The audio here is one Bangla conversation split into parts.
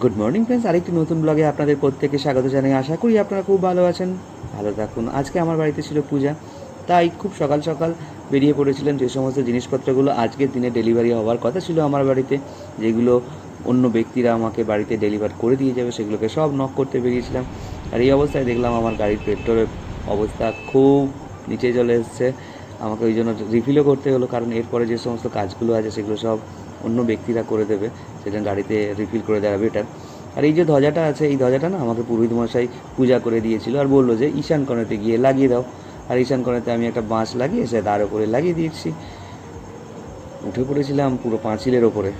গুড মর্নিং ফ্রেন্ডস, আরেকটি নতুন ব্লগে আপনাদের প্রত্যেককে স্বাগত জানাই। আশা করি আপনারা খুব ভালো আছেন, ভালো থাকুন। আজকে আমার বাড়িতে ছিল পূজা, তাই খুব সকাল সকাল বেরিয়ে পড়েছিলাম। যে সমস্ত জিনিসপত্রগুলো আজকের দিনে ডেলিভারি হওয়ার কথা ছিল আমার বাড়িতে, যেগুলো অন্য ব্যক্তিরা আমাকে বাড়িতে ডেলিভার করে দিয়ে যাবে, সেগুলোকে সব নক করতে বেরিয়েছিলাম। আর এই অবস্থায় দেখলাম আমার গাড়ির পেট্রোলের অবস্থা খুব নিচে চলে এসছে। আমাকে ওই জন্য রিফিলও করতে হলো, কারণ এরপরে যে সমস্ত কাজগুলো আছে সেগুলো সব অন্য ব্যক্তিরা করে দেবে, সেটা গাড়িতে রিফিল করে দেওয়া বেটার। আর এই যে ধ্বজাটা আছে, এই ধ্বজাটা না আমাকে পুরোহিত মশাই পূজা করে দিয়েছিল, আর বললো যে ঈশান কোণেতে গিয়ে লাগিয়ে দাও। আর ঈশান কোণেতে আমি একটা বাঁশ লাগিয়ে সে তার ওপরে লাগিয়ে দিয়েছি। উঠে পড়েছিলাম পুরো পাঁচিলের ওপরে।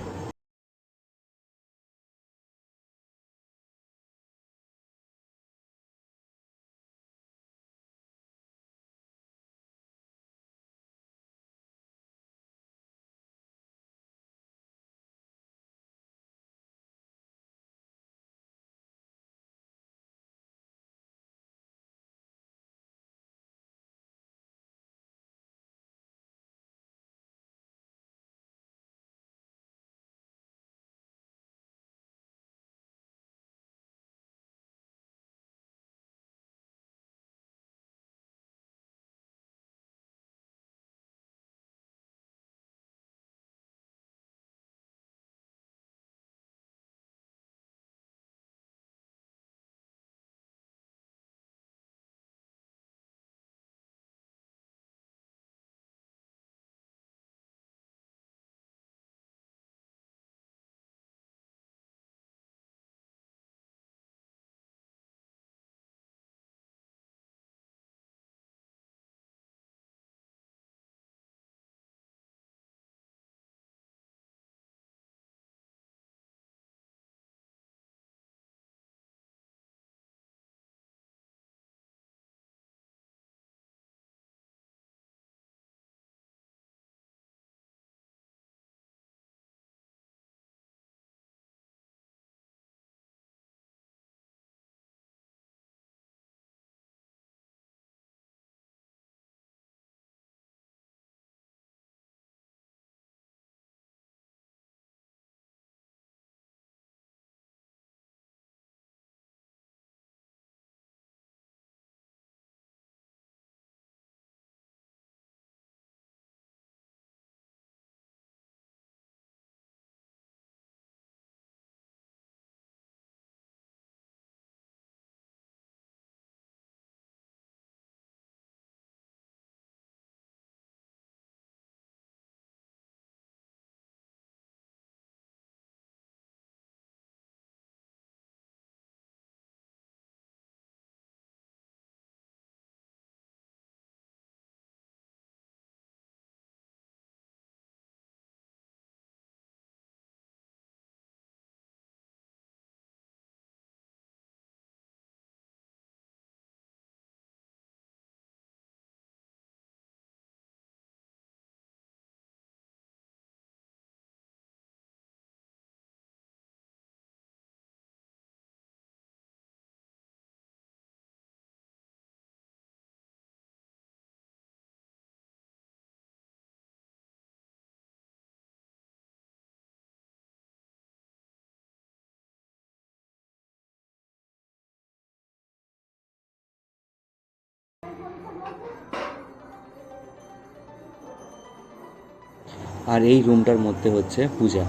আর এই রুমটার মধ্যে হচ্ছে পূজা।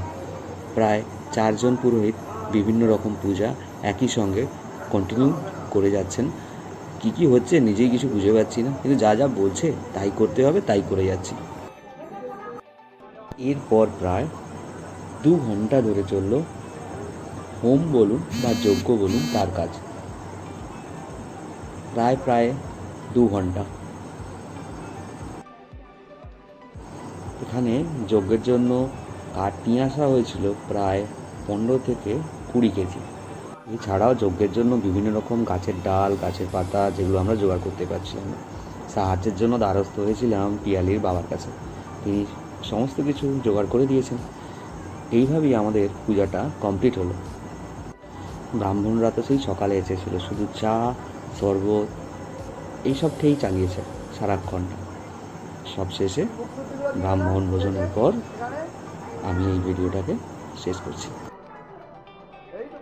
প্রায় 4জন পুরোহিত বিভিন্ন রকম পূজা একই সঙ্গে কন্টিনিউ করে যাচ্ছেন। কি কি হচ্ছে নিজেই কিছু বুঝে পাচ্ছি না, কিন্তু যা যা বলছে তাই করতে হবে, তাই করে যাচ্ছি। এরপর প্রায় 2 ঘন্টা ধরে চললো হোম বলুন বা যজ্ঞ বলুন, তার কাজ। প্রায় 2 ঘন্টা এখানে যজ্ঞের জন্য কাঠ নিয়ে আসা হয়েছিল প্রায় 15 থেকে 20 কেজি। এছাড়াও যজ্ঞের জন্য বিভিন্ন রকম গাছের ডাল, গাছের পাতা, যেগুলো আমরা জোগাড় করতে পারছিলাম না। সাহায্যের জন্য দ্বারস্থ হয়েছিলাম পিয়ালির বাবার কাছে, তিনি সমস্ত কিছু জোগাড় করে দিয়েছেন। এইভাবেই আমাদের পূজাটা কমপ্লিট হলো। ব্রাহ্মণরা তো সেই সকালে এসেছিলো, শুধু চা, শরবত এইসব খেয়েই চালিয়েছে সারাক্ষণটা। সব শেষে ব্রাহ্মণ ভোজনের পর আমি এই ভিডিওটাকে শেষ করছি।